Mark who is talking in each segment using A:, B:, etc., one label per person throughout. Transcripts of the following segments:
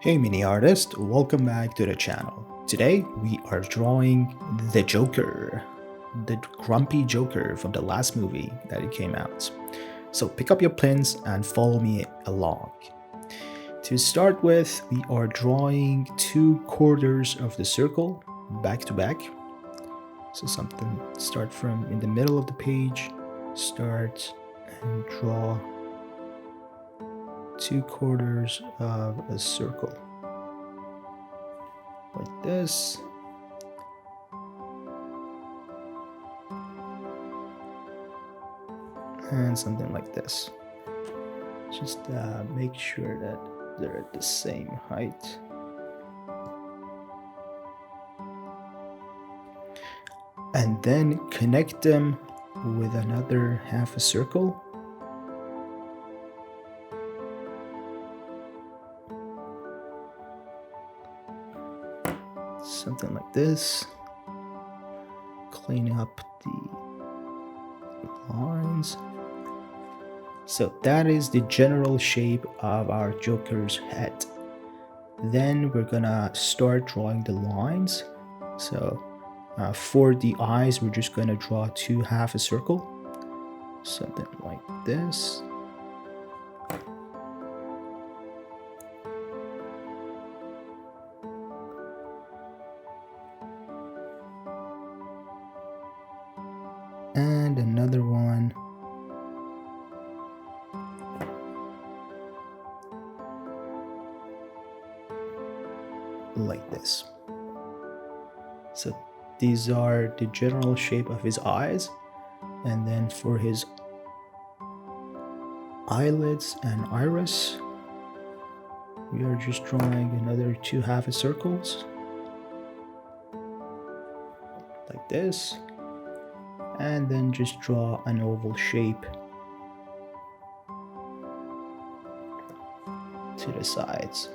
A: Hey mini artist, welcome back to the channel. Today we are drawing the Joker, the grumpy Joker from the last movie that it came out. So pick up your pens and follow me along. To start with, we are drawing 2 quarters of the circle back to back. So start from in the middle of the page, start and draw 2 quarters of a circle like this, and something like this. Just make sure that they're at the same height. And then connect them with another half a circle. Something like this. Clean up the lines. So that is the general shape of our Joker's head. Then we're gonna start drawing the lines. So for the eyes, we're just gonna draw 2 half a circle. Something like this. And another one like this. So these are the general shape of his eyes, and then for his eyelids and iris, we are just drawing another 2 half a circles like this, and then just draw an oval shape to the sides.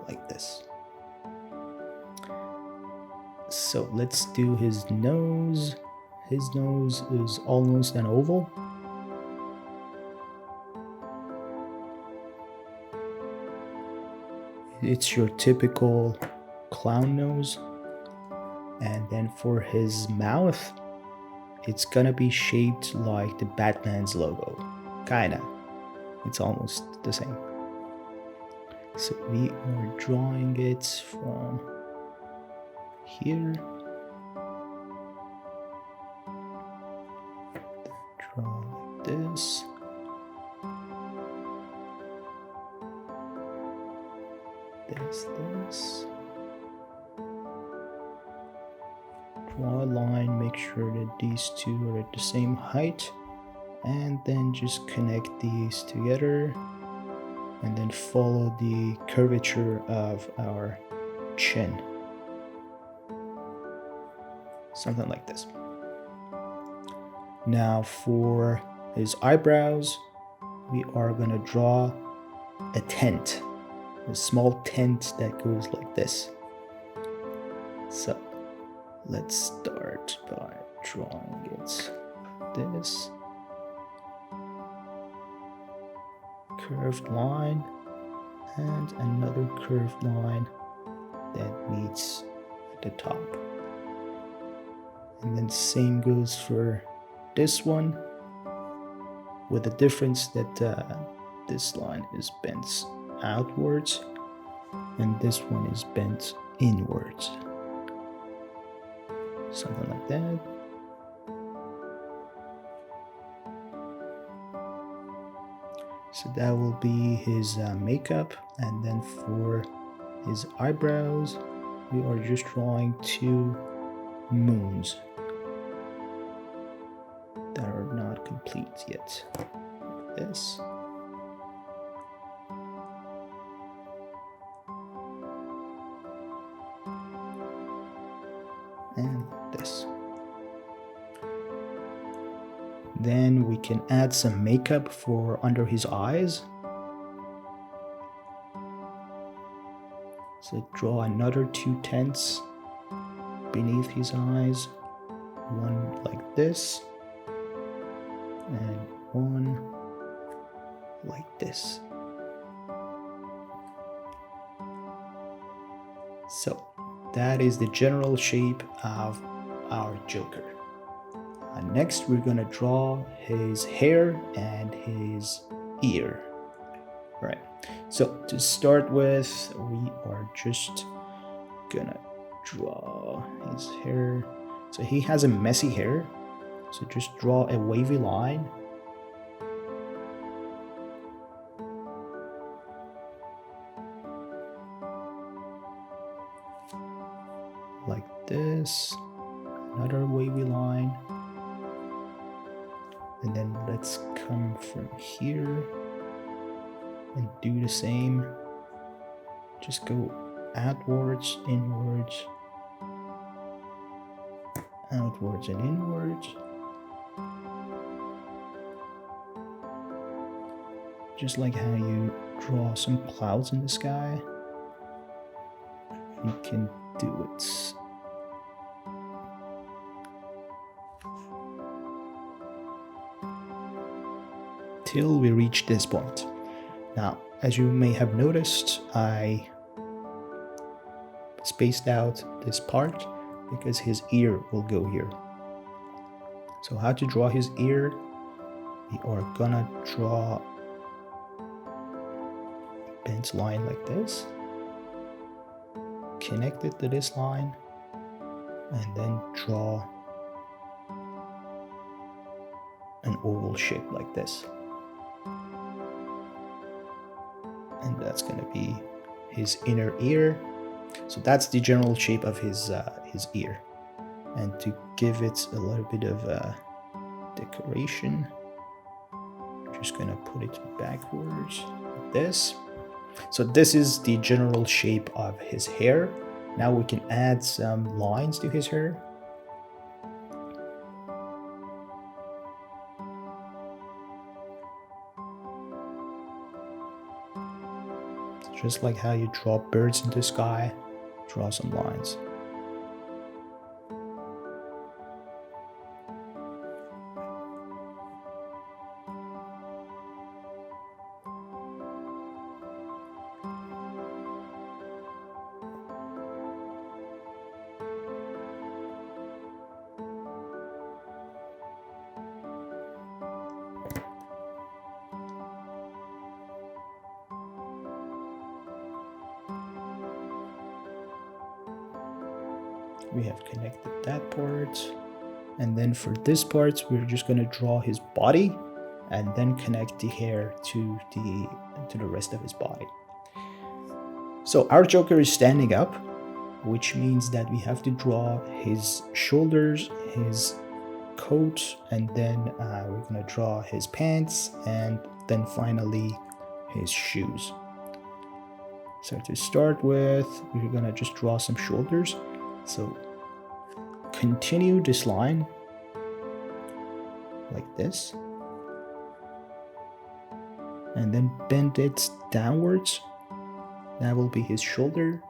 A: Like this. So let's do his nose. His nose is almost an oval. It's your typical clown nose. And then for his mouth, it's gonna be shaped like the Batman's logo. Kinda. It's almost the same. So we are drawing it from here. Draw like this. This. Draw a line, make sure that these two are at the same height, and then just connect these together, and then follow the curvature of our chin. Something like this. Now for his eyebrows, we are gonna draw a tent, a small tent that goes like this. So let's start by drawing it this. Curved line and another curved line that meets at the top. And then same goes for this one, with the difference that this line is bent outwards and this one is bent inwards. Something like that. So that will be his makeup, and then for his eyebrows, we are just drawing 2 moons that are not complete yet. Like this. And this. Then we can add some makeup for under his eyes. So draw another 2 tents beneath his eyes. One like this, and one like this. So that is the general shape of our Joker. Next, we're gonna draw his hair and his ear. Right. So to start with, we are just gonna draw his hair. So he has a messy hair. So just draw a wavy line. Like this. Another wavy line. And then let's come from here and do the same. Just go outwards, inwards, outwards and inwards. Just like how you draw some clouds in the sky, you can do it. Till we reach this point. Now, as you may have noticed, I spaced out this part because his ear will go here. So how to draw his ear? We are gonna draw a bent line like this, connect it to this line, and then draw an oval shape like this. And that's gonna be his inner ear. So that's the general shape of his ear. And to give it a little bit of decoration, I'm just gonna put it backwards like this. So this is the general shape of his hair. Now we can add some lines to his hair. Just like how you draw birds in the sky, draw some lines. We have connected that part, and then for this part we're just going to draw his body and then connect the hair to the rest of his body. So our Joker is standing up, which means that we have to draw his shoulders, his coat, and then we're going to draw his pants, and then finally his shoes. So to start with, we're going to just draw some shoulders. So continue this line like this, and then bend it downwards. That will be his shoulder.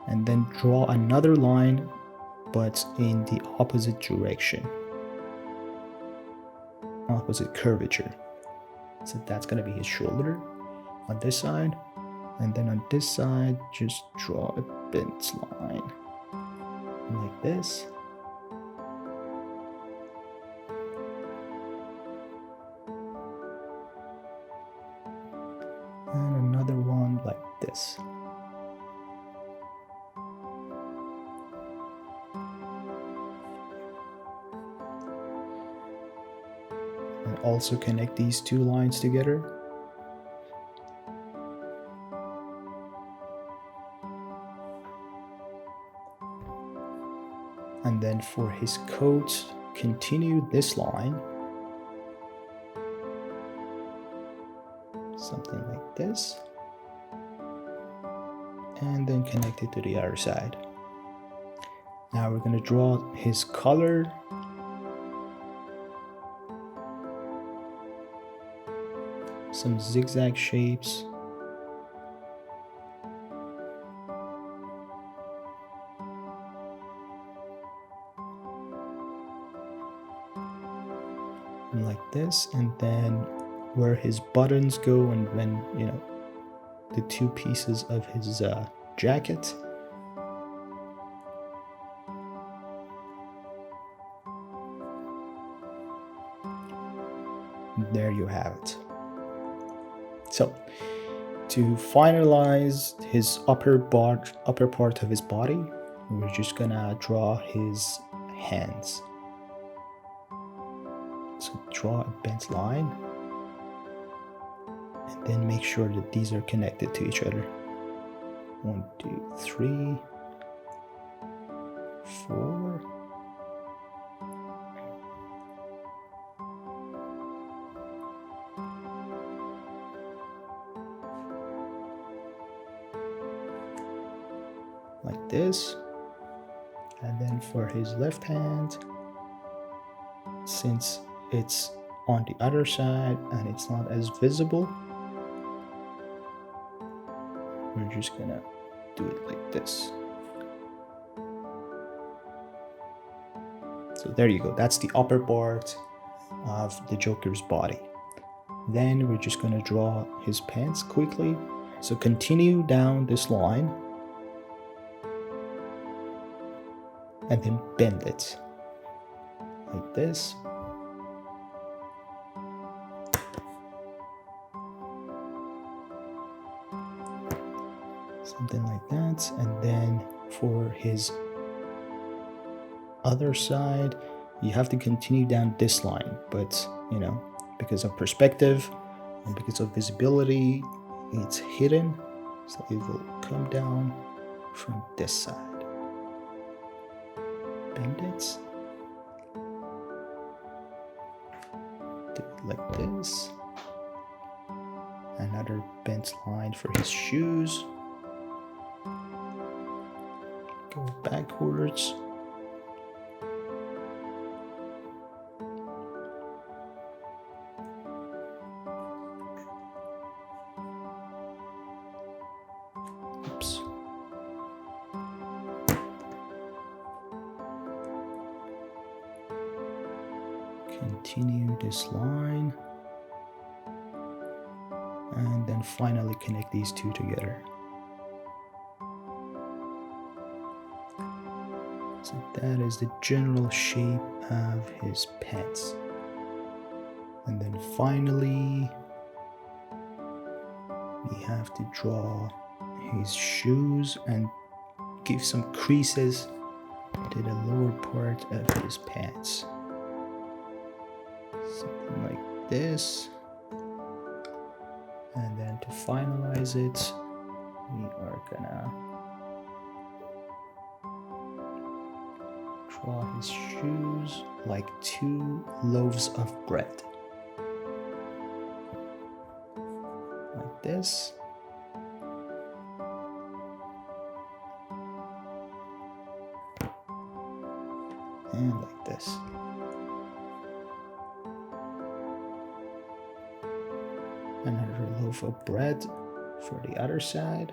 A: And then draw another line, but in the opposite direction, opposite curvature. So that's going to be his shoulder on this side. And then on this side, just draw a bent line like this. And another one like this. And also connect these two lines together. And then for his coat, continue this line. Something like this. And then connect it to the other side. Now we're going to draw his collar. Some zigzag shapes. like this, and then where his buttons go, and when the two pieces of his jacket. There you have it. So to finalize his upper part of his body, we're just gonna draw his hands. So draw a bent line, and then make sure that these are connected to each other. 1, 2, 3, 4. Like this. And then for his left hand, since it's on the other side and it's not as visible, we're just gonna do it like this. So there you go. That's the upper part of the Joker's body. Then we're just gonna draw his pants quickly. So continue down this line and then bend it like this. Something like that. And then for his other side, you have to continue down this line, but because of perspective and because of visibility, it's hidden, so it will come down from this side. Bend it. Do it like this. Another bent line for his shoes. Go backwards. Oops. Continue this line. And then finally connect these two together. So that is the general shape of his pants. And then finally, we have to draw his shoes and give some creases to the lower part of his pants. Something like this. And then to finalize it, we are gonna draw his shoes like 2 loaves of bread. Like this. And like this. Another loaf of bread for the other side.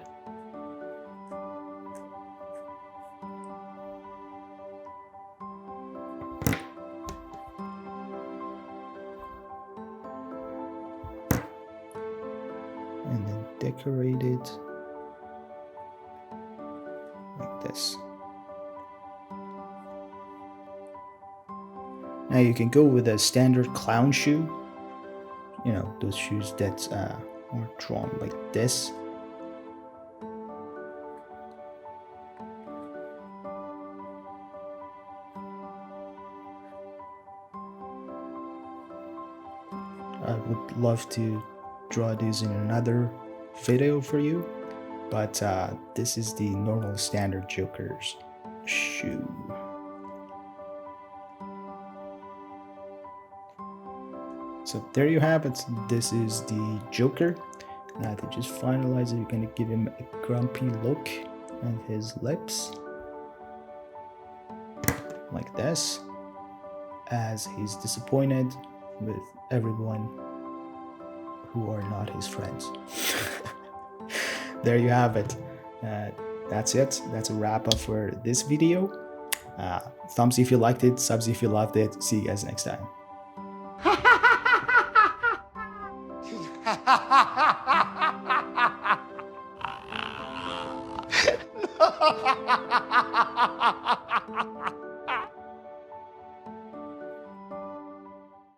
A: And then decorate it like this. Now you can go with a standard clown shoe. Those shoes that are drawn like this. I would love to draw these in another video for you, but this is the normal standard Joker's shoe. So there you have it. This is the Joker. Now to just finalize it, you're going to give him a grumpy look and his lips like this, as he's disappointed with everyone who are not his friends. There you have it. That's it. That's a wrap up for this video. Thumbs if you liked it, subs if you loved it. See you guys next time.